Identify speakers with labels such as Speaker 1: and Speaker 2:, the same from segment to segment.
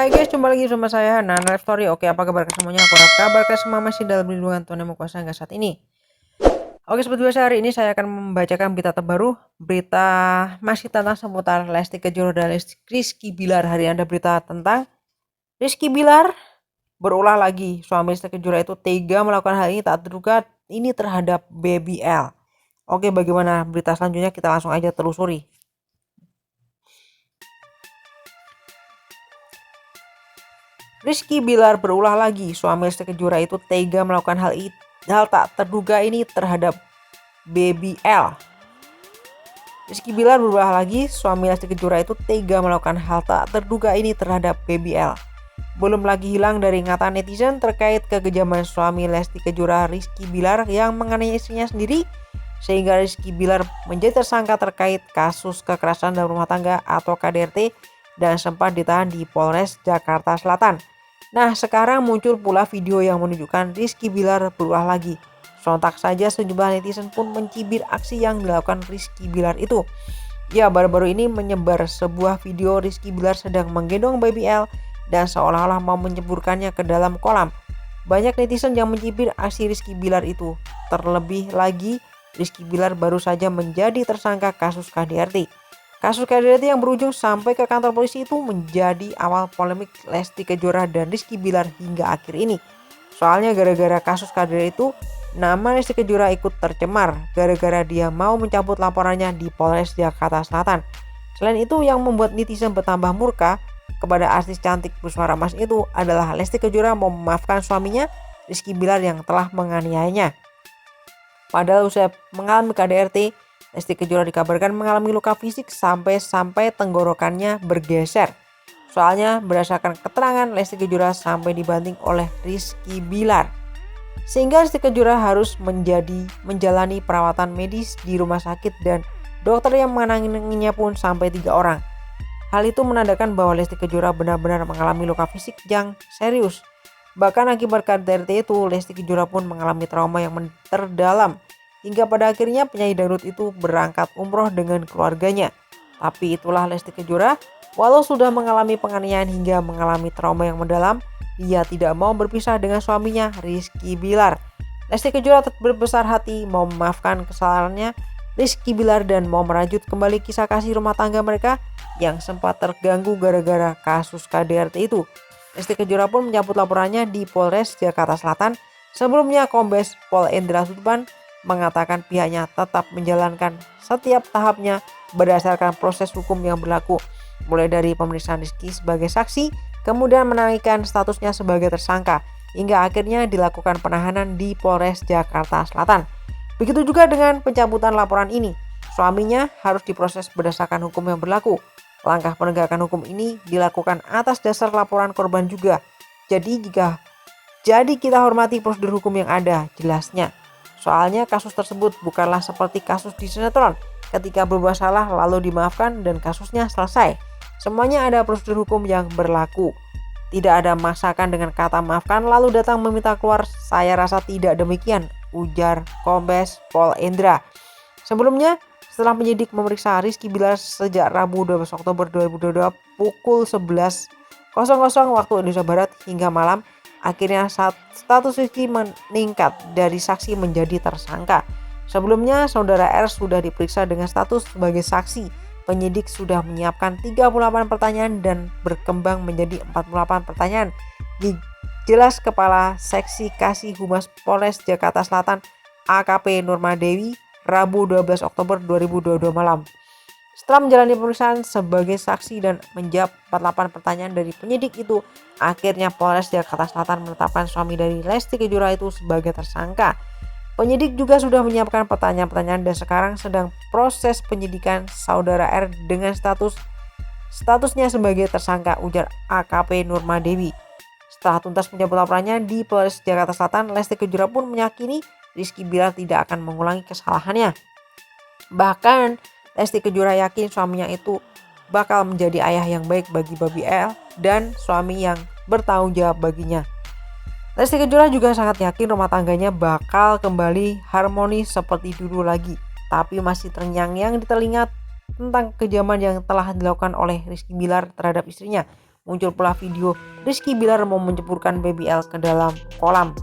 Speaker 1: Hai guys, jumpa lagi sama saya Nana Story. Oke, apa kabar semuanya? Aku harap kabar semua masih dalam lindungan Tuhan Yang Maha Kuasa hingga saat ini. Oke, seperti biasa hari ini saya akan membacakan berita terbaru. Berita masih tentang seputar Lesti Kejora dan Rizky Bilar. Hari ini ada berita tentang Rizky Bilar berulah lagi. Suami Lesti Kejora itu tega melakukan hal ini tak terduga ini terhadap Baby L. Oke, bagaimana berita selanjutnya? Kita langsung aja telusuri. Rizky Bilar berulah lagi. Suami Lesti Kejora itu tega melakukan hal tak terduga ini terhadap Baby L. Rizky Bilar berulah lagi. Suami Lesti Kejora itu tega melakukan hal tak terduga ini terhadap Baby L. Belum lagi hilang dari ingatan netizen terkait kekejaman suami Lesti Kejora Rizky Bilar yang menganiaya istrinya sendiri, sehingga Rizky Bilar menjadi tersangka terkait kasus kekerasan dalam rumah tangga atau KDRT dan sempat ditahan di Polres Jakarta Selatan. Nah, sekarang muncul pula video yang menunjukkan Rizky Bilar berulah lagi. Sontak saja sejumlah netizen pun mencibir aksi yang dilakukan Rizky Bilar itu. Ya, baru-baru ini menyebar sebuah video Rizky Bilar sedang menggendong Baby L dan seolah-olah mau menceburkannya ke dalam kolam. Banyak netizen yang mencibir aksi Rizky Bilar itu. Terlebih lagi, Rizky Bilar baru saja menjadi tersangka kasus KDRT. Kasus KDRT yang berujung sampai ke kantor polisi itu menjadi awal polemik Lesti Kejora dan Rizky Bilar hingga akhir ini. Soalnya gara-gara kasus KDRT itu, nama Lesti Kejora ikut tercemar gara-gara dia mau mencabut laporannya di Polres Jakarta Selatan. Selain itu, yang membuat netizen bertambah murka kepada artis cantik bersuara emas itu adalah Lesti Kejora mau memaafkan suaminya Rizky Bilar yang telah menganiayanya. Padahal usai mengalami KDRT, Lesti Kejora dikabarkan mengalami luka fisik sampai tenggorokannya bergeser. Soalnya berdasarkan keterangan Lesti Kejora sampai dibanting oleh Rizky Bilar. Sehingga Lesti Kejora harus menjalani perawatan medis di rumah sakit dan dokter yang menanganinya pun sampai 3 orang. Hal itu menandakan bahwa Lesti Kejora benar-benar mengalami luka fisik yang serius. Bahkan akibat KDRT itu, Lesti Kejora pun mengalami trauma yang terdalam. Hingga pada akhirnya penyanyi dangdut itu berangkat umroh dengan keluarganya. Tapi itulah Lesti Kejora, walau sudah mengalami penganiayaan hingga mengalami trauma yang mendalam, dia tidak mau berpisah dengan suaminya Rizky Bilar. Lesti Kejora tetap berbesar hati mau memaafkan kesalahannya Rizky Bilar dan mau merajut kembali kisah kasih rumah tangga mereka yang sempat terganggu gara-gara kasus KDRT itu. Lesti Kejora pun mencabut laporannya di Polres Jakarta Selatan. Sebelumnya Kombes Pol Endra Sudban mengatakan pihaknya tetap menjalankan setiap tahapnya berdasarkan proses hukum yang berlaku, mulai dari pemeriksaan Rizky sebagai saksi, kemudian menaikkan statusnya sebagai tersangka, hingga akhirnya dilakukan penahanan di Polres Jakarta Selatan. Begitu juga dengan pencabutan laporan ini, suaminya harus diproses berdasarkan hukum yang berlaku. Langkah penegakan hukum ini dilakukan atas dasar laporan korban juga. Jadi kita hormati prosedur hukum yang ada, jelasnya. Soalnya kasus tersebut bukanlah seperti kasus di sinetron, ketika berbuat salah lalu dimaafkan dan kasusnya selesai. Semuanya ada prosedur hukum yang berlaku. Tidak ada masakan dengan kata maafkan lalu datang meminta keluar. Saya rasa tidak demikian, ujar Kombes Pol Endra. Sebelumnya, setelah penyidik memeriksa Rizky Bilar sejak Rabu 12 Oktober 2022 pukul 11.00 waktu Indonesia Barat hingga malam, akhirnya status Rizky meningkat dari saksi menjadi tersangka. Sebelumnya, saudara R sudah diperiksa dengan status sebagai saksi. Penyidik sudah menyiapkan 38 pertanyaan dan berkembang menjadi 48 pertanyaan. Dijelas Kepala Seksi Kasih Humas Polres Jakarta Selatan AKP Nurma Dewi Rabu 12 Oktober 2022 malam. Setelah menjalani pemeriksaan sebagai saksi dan menjawab 48 pertanyaan dari penyidik itu, akhirnya Polres Jakarta Selatan menetapkan suami dari Lesti Kejora itu sebagai tersangka. Penyidik juga sudah menyiapkan pertanyaan-pertanyaan dan sekarang sedang proses penyidikan saudara R dengan statusnya sebagai tersangka, ujar AKP Nurma Dewi. Setelah tuntas mencabut laporannya di Polres Jakarta Selatan, Lesti Kejora pun meyakini Rizky Bilar tidak akan mengulangi kesalahannya. Bahkan Lesti Kejora yakin suaminya itu bakal menjadi ayah yang baik bagi Baby L dan suami yang bertanggung jawab baginya. Lesti Kejora juga sangat yakin rumah tangganya bakal kembali harmonis seperti dulu lagi. Tapi masih terngiang-ngiang di telinga tentang kekejaman yang telah dilakukan oleh Rizky Bilar terhadap istrinya. Muncul pula video Rizky Bilar mau menceburkan BBL ke dalam kolam.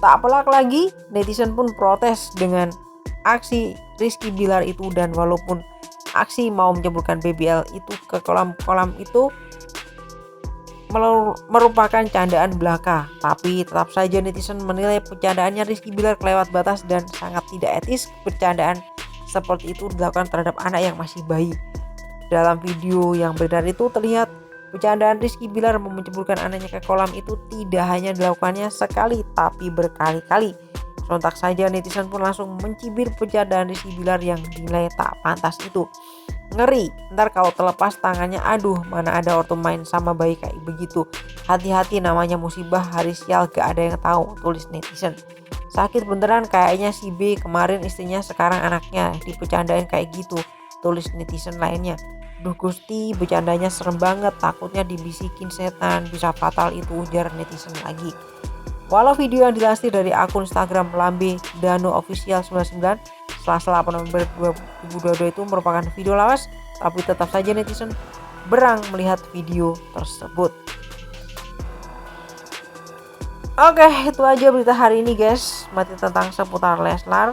Speaker 1: Tak pelak lagi, netizen pun protes dengan aksi Rizky Bilar itu, dan walaupun aksi mau menceburkan BBL itu ke kolam itu merupakan candaan belaka, tapi tetap saja netizen menilai bercandaannya Rizky Bilar kelewat batas dan sangat tidak etis. Bercandaan seperti itu dilakukan terhadap anak yang masih bayi. Dalam video yang beredar itu terlihat bercandaan Rizky Bilar menceburkan anaknya ke kolam itu tidak hanya dilakukannya sekali tapi berkali-kali. Sontak saja netizen pun langsung mencibir bercandaan Rizky Bilar yang dinilai tak pantas itu. Ngeri, ntar kalau terlepas tangannya, aduh mana ada ortu main sama bayi kayak begitu. Hati-hati, namanya musibah, hari sial gak ada yang tahu, tulis netizen. Sakit beneran kayaknya si B, kemarin istrinya sekarang anaknya dibercandain kayak gitu, tulis netizen lainnya. Duh Gusti, bercandanya serem banget, takutnya dibisikin setan, bisa fatal itu, ujar netizen lagi. Walau video yang dilansir dari akun Instagram Lambe Dano Official 99 Selasa 8 November 2022 itu merupakan video lawas, tapi tetap saja netizen berang melihat video tersebut. Oke, itu aja berita hari ini guys, masih tentang seputar Leslar.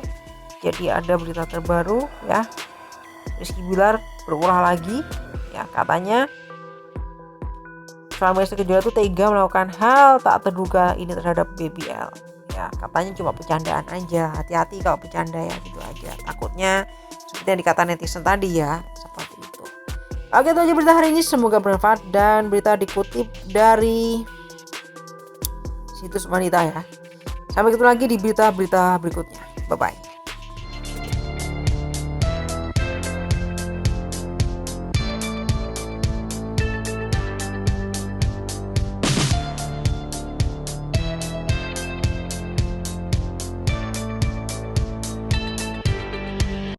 Speaker 1: Jadi ada berita terbaru ya, Rizky Bilar berulah lagi ya, katanya suami istri kedua itu tega melakukan hal tak terduga ini terhadap BBL ya, katanya cuma bercandaan aja, hati-hati kalau bercanda ya, gitu aja, takutnya seperti yang dikatakan netizen tadi ya, seperti itu. Oke, itu aja berita hari ini, semoga bermanfaat, dan berita dikutip dari situs Wanita ya. Sampai ketemu lagi di berita-berita berikutnya, bye bye.